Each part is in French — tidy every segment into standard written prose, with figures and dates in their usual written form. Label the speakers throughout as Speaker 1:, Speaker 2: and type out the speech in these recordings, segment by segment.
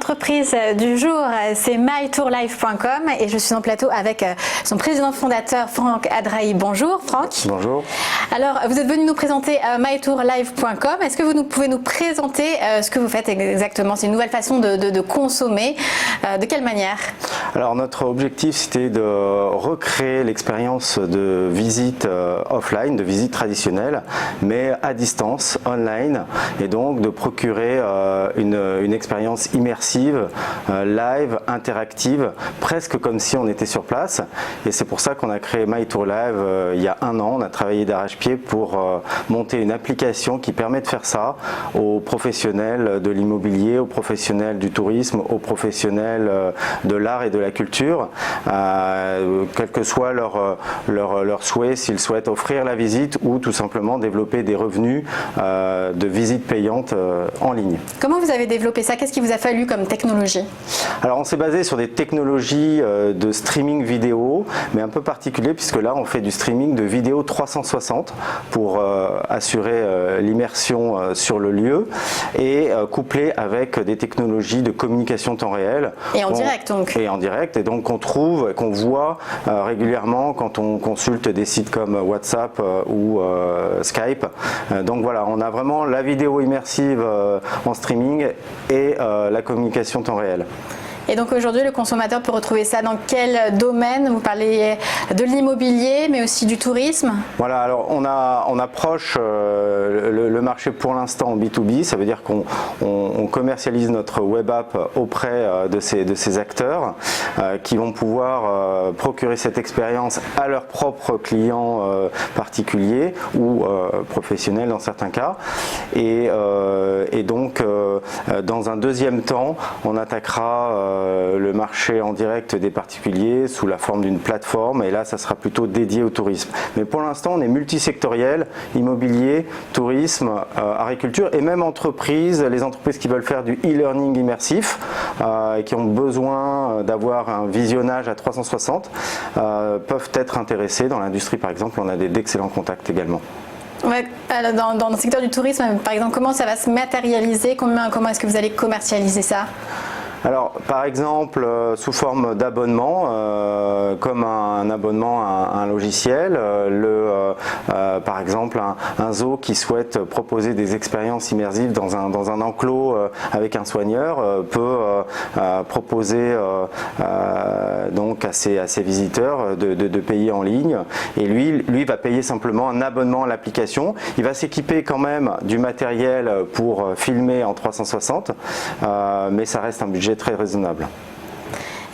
Speaker 1: l'entreprise du jour, c'est mytourlife.com et je suis en plateau avec son président fondateur Franck Adrahi. Bonjour Franck.
Speaker 2: Bonjour.
Speaker 1: Alors vous êtes venu nous présenter mytourlife.com. Est-ce que vous pouvez nous présenter ce que vous faites exactement? C'est une nouvelle façon de consommer. De quelle manière?
Speaker 2: Alors notre objectif c'était de recréer l'expérience de visite offline, de visite traditionnelle, mais à distance, online, et donc de procurer une expérience immersive, live, interactive, presque comme si on était sur place. Et c'est pour ça qu'on a créé MyTourLive il y a un an. On a travaillé d'arrache-pied pour monter une application qui permet de faire ça aux professionnels de l'immobilier, aux professionnels du tourisme, aux professionnels de l'art et de la culture, quel que soit leur souhait, s'ils souhaitent offrir la visite ou tout simplement développer des revenus de visite payante en ligne.
Speaker 1: Comment vous avez développé ça? Qu'est-ce qui vous a fallu comme technologie?
Speaker 2: Alors on s'est basé sur des technologies de streaming vidéo, mais un peu particulier puisque là on fait du streaming de vidéo 360 pour assurer l'immersion sur le lieu et couplé avec des technologies de communication temps réel.
Speaker 1: Et en direct donc.
Speaker 2: Et en direct, et donc qu'on trouve, qu'on voit régulièrement quand on consulte des sites comme WhatsApp ou Skype. Donc voilà, on a vraiment la vidéo immersive en streaming et la communication temps réel.
Speaker 1: Et donc aujourd'hui, le consommateur peut retrouver ça dans quel domaine? Vous parlez de l'immobilier, mais aussi du tourisme.
Speaker 2: Voilà, alors on approche le marché pour l'instant en B2B, ça veut dire qu'on commercialise notre web app auprès de ces acteurs qui vont pouvoir procurer cette expérience à leurs propres clients particuliers ou professionnels dans certains cas. Et donc, dans un deuxième temps, on attaquera le marché en direct des particuliers sous la forme d'une plateforme, et là ça sera plutôt dédié au tourisme. Mais pour l'instant on est multisectoriel, immobilier, tourisme, agriculture et même entreprises, les entreprises qui veulent faire du e-learning immersif et qui ont besoin d'avoir un visionnage à 360 peuvent être intéressés dans l'industrie par exemple. On a d'excellents contacts également.
Speaker 1: Ouais, dans le secteur du tourisme par exemple, comment ça va se matérialiser? Comment est-ce que vous allez commercialiser ça?
Speaker 2: Alors, par exemple, sous forme d'abonnement, comme un abonnement à un logiciel, par exemple un zoo qui souhaite proposer des expériences immersives dans un enclos avec un soigneur peut proposer donc à ses visiteurs de payer en ligne, et lui va payer simplement un abonnement à l'application. Il va s'équiper quand même du matériel pour filmer en 360, mais ça reste un budget très raisonnable.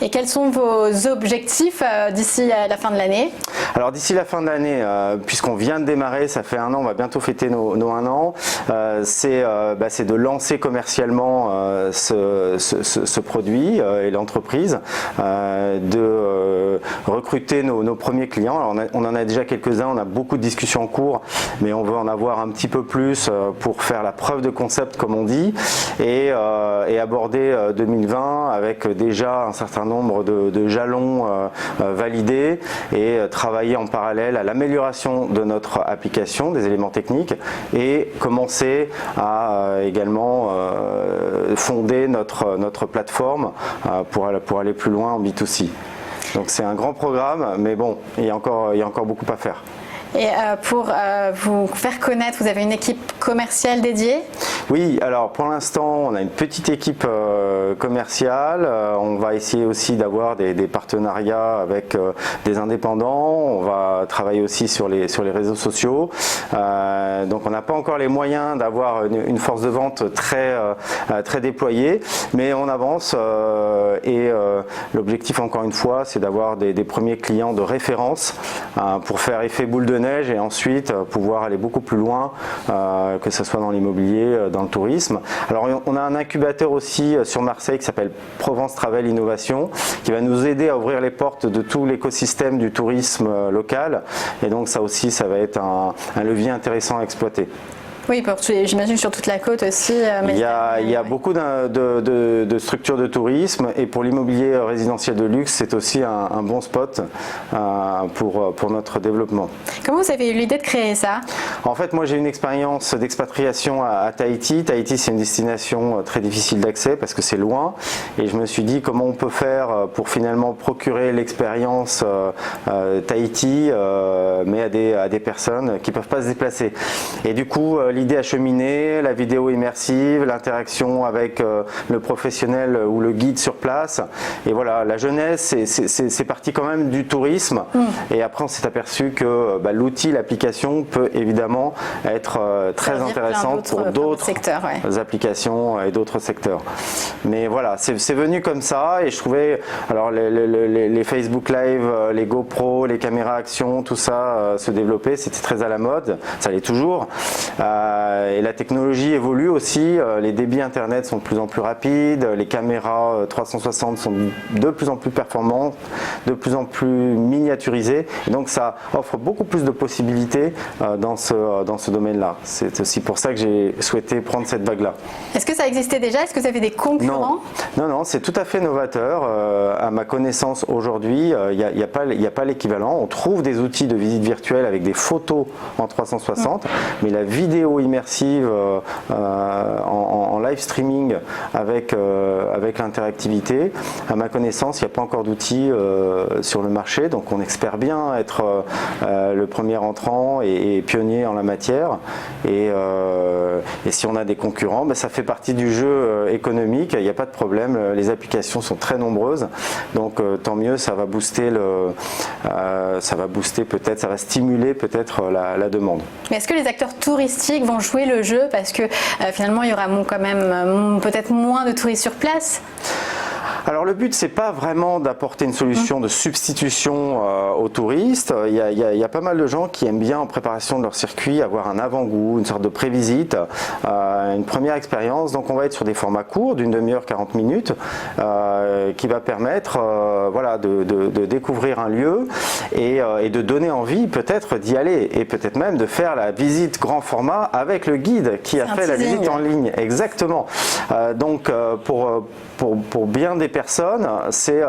Speaker 1: Et quels sont vos objectifs d'ici la fin de l'année?
Speaker 2: Alors d'ici la fin de l'année, puisqu'on vient de démarrer, ça fait un an, on va bientôt fêter nos un an, c'est de lancer commercialement ce produit et l'entreprise, de recruter nos premiers clients. Alors on en a déjà quelques-uns, on a beaucoup de discussions en cours, mais on veut en avoir un petit peu plus pour faire la preuve de concept comme on dit, et aborder 2020 avec déjà un certain nombre de jalons validés et travailler en parallèle à l'amélioration de notre application, des éléments techniques, et commencer à également fonder notre plateforme pour aller plus loin en B2C. Donc c'est un grand programme, mais bon, il y a encore beaucoup à faire.
Speaker 1: Et pour vous faire connaître, vous avez une équipe commerciale dédiée?
Speaker 2: Oui, alors pour l'instant on a une petite équipe commerciale, on va essayer aussi d'avoir des partenariats avec des indépendants, on va travailler aussi sur les réseaux sociaux, donc on n'a pas encore les moyens d'avoir une force de vente très déployée, mais on avance et l'objectif encore une fois c'est d'avoir des premiers clients de référence pour faire effet boule de neige et ensuite pouvoir aller beaucoup plus loin, que ce soit dans l'immobilier, dans le tourisme. Alors on a un incubateur aussi sur Marseille qui s'appelle Provence Travel Innovation, qui va nous aider à ouvrir les portes de tout l'écosystème du tourisme local, et donc ça aussi ça va être un levier intéressant à exploiter.
Speaker 1: Oui, j'imagine sur toute la côte aussi.
Speaker 2: Il y a beaucoup de structures de tourisme, et pour l'immobilier résidentiel de luxe, c'est aussi un bon spot pour notre développement.
Speaker 1: Comment vous avez eu l'idée de créer ça?
Speaker 2: En fait, moi j'ai une expérience d'expatriation à Tahiti. Tahiti, c'est une destination très difficile d'accès parce que c'est loin, et je me suis dit comment on peut faire pour finalement procurer l'expérience Tahiti, mais à des personnes qui ne peuvent pas se déplacer. Et du coup, l'idée a cheminé, la vidéo immersive, l'interaction avec le professionnel ou le guide sur place. Et voilà, la jeunesse, c'est parti quand même du tourisme. Et après, on s'est aperçu que l'outil, l'application peut évidemment être très intéressante pour d'autres applications et d'autres secteurs. Mais voilà, c'est venu comme ça, et je trouvais, alors les Facebook Live, les GoPro, les caméras action, tout ça se développer, c'était très à la mode, ça l'est toujours. Et la technologie évolue aussi, les débits internet sont de plus en plus rapides, les caméras 360 sont de plus en plus performantes, de plus en plus miniaturisées, et donc ça offre beaucoup plus de possibilités dans ce domaine-là. C'est aussi pour ça que j'ai souhaité prendre cette vague-là.
Speaker 1: Est-ce que ça existait déjà? Est-ce que vous avez des concurrents?
Speaker 2: Non, c'est tout à fait novateur. À ma connaissance aujourd'hui, il n'y a pas l'équivalent. On trouve des outils de visite virtuelle avec des photos en 360, mais la vidéo immersive en live streaming avec l'interactivité, à ma connaissance, il n'y a pas encore d'outils sur le marché, donc on espère bien être le premier entrant et pionnier en la matière. Et si on a des concurrents, ça fait partie du jeu économique, il n'y a pas de problème, les applications sont très nombreuses, donc tant mieux, ça va booster peut-être, ça va stimuler peut-être la demande.
Speaker 1: Mais est-ce que les acteurs touristiques vont jouer le jeu parce que finalement il y aura quand même peut-être moins de touristes sur place?
Speaker 2: Alors le but, c'est pas vraiment d'apporter une solution de substitution aux touristes. Il y a pas mal de gens qui aiment bien en préparation de leur circuit avoir un avant-goût, une sorte de prévisite, une première expérience. Donc on va être sur des formats courts d'une demi-heure, 40 minutes, qui va permettre de découvrir un lieu et de donner envie peut-être d'y aller, et peut-être même de faire la visite grand format avec le guide qui a fait la visite en ligne. Exactement. Donc pour bien des personnes, c'est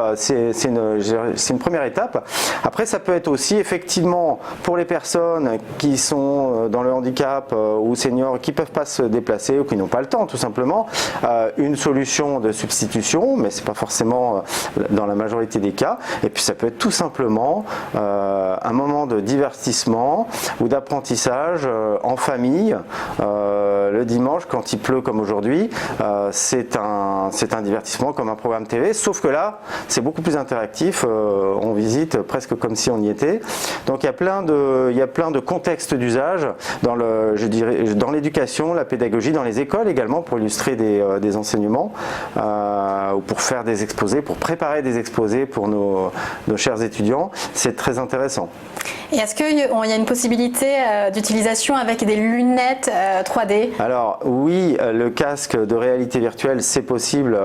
Speaker 2: une première étape. Après, ça peut être aussi effectivement pour les personnes qui sont dans le handicap ou seniors, qui ne peuvent pas se déplacer ou qui n'ont pas le temps tout simplement, une solution de substitution, mais ce n'est pas forcément dans la majorité des cas. Et puis ça peut être tout simplement un moment de divertissement ou d'apprentissage en famille. Le dimanche, quand il pleut comme aujourd'hui, c'est un divertissement comme un programme TV, sauf que là, c'est beaucoup plus interactif, on visite presque comme si on y était. Donc il y a plein de contextes d'usage dans l'éducation, la pédagogie, dans les écoles également, pour illustrer des enseignements, ou pour faire des exposés, pour préparer des exposés pour nos chers étudiants. C'est très intéressant.
Speaker 1: Et est-ce qu'il y a une possibilité d'utilisation avec des lunettes 3D?
Speaker 2: Alors oui, le casque de réalité virtuelle, c'est possible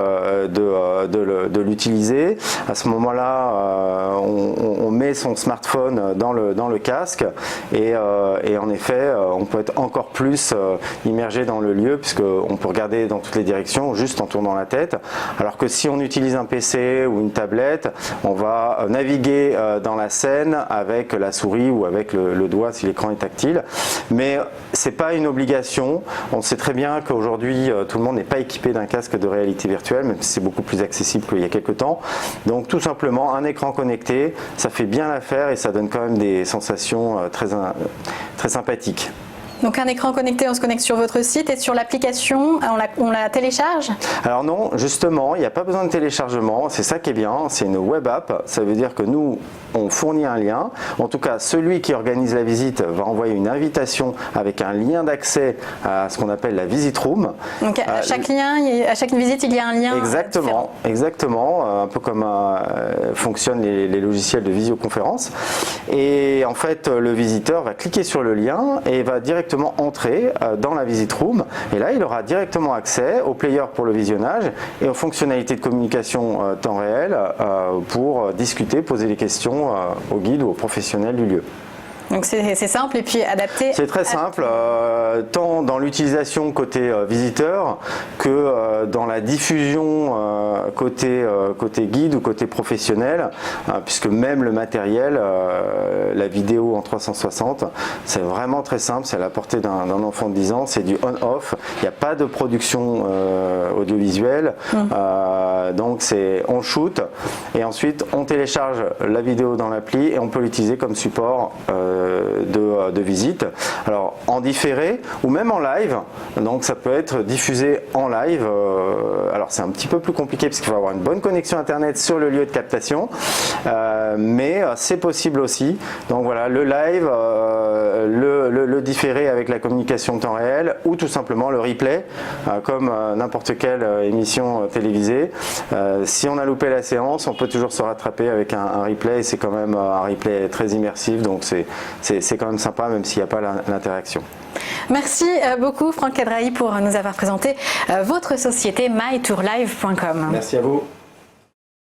Speaker 2: de l'utiliser. À ce moment-là, on met son smartphone dans le casque, et en effet, on peut être encore plus immergé dans le lieu, puisqu'on peut regarder dans toutes les directions juste en tournant la tête. Alors que si on utilise un PC ou une tablette, on va naviguer dans la scène avec la souris ou avec le doigt si l'écran est tactile. Mais c'est pas une obligation. On sait très bien qu'aujourd'hui, tout le monde n'est pas équipé d'un casque de réalité virtuelle, même si c'est beaucoup plus accessible qu'il y a quelques temps. Donc tout simplement, un écran connecté, ça fait bien l'affaire et ça donne quand même des sensations très sympathiques.
Speaker 1: Donc un écran connecté, on se connecte sur votre site, et sur l'application, on la télécharge? Alors
Speaker 2: non, justement, il n'y a pas besoin de téléchargement, c'est ça qui est bien, c'est une web app, ça veut dire que nous, on fournit un lien, en tout cas celui qui organise la visite va envoyer une invitation avec un lien d'accès à ce qu'on appelle la Visit Room. Donc à chaque visite, il y a un lien. Exactement, un peu comme fonctionnent les logiciels de visioconférence. Et en fait, le visiteur va cliquer sur le lien et va directement entrer dans la Visit Room, et là il aura directement accès au player pour le visionnage et aux fonctionnalités de communication temps réel pour discuter, poser des questions au guide ou aux professionnels du lieu.
Speaker 1: Donc c'est simple et puis adapté.
Speaker 2: C'est très simple, tant dans l'utilisation côté visiteur que dans la diffusion côté guide ou côté professionnel, puisque même le matériel, la vidéo en 360, c'est vraiment très simple, c'est à la portée d'un enfant de 10 ans, c'est du on-off, il n'y a pas de production audiovisuelle, donc on shoot et ensuite on télécharge la vidéo dans l'appli et on peut l'utiliser comme support de visite. Alors en différé ou même en live, donc ça peut être diffusé en live. Alors c'est un petit peu plus compliqué parce qu'il faut avoir une bonne connexion internet sur le lieu de captation, mais c'est possible aussi. Donc voilà, le live, le différé avec la communication en temps réel ou tout simplement le replay, comme n'importe quelle émission télévisée. Si on a loupé la séance, on peut toujours se rattraper avec un replay, et c'est quand même un replay très immersif, donc c'est quand même sympa même s'il n'y a pas l'interaction.
Speaker 1: Merci beaucoup Franck Cadrahi pour nous avoir présenté votre société mytourlive.com.
Speaker 2: Merci à vous.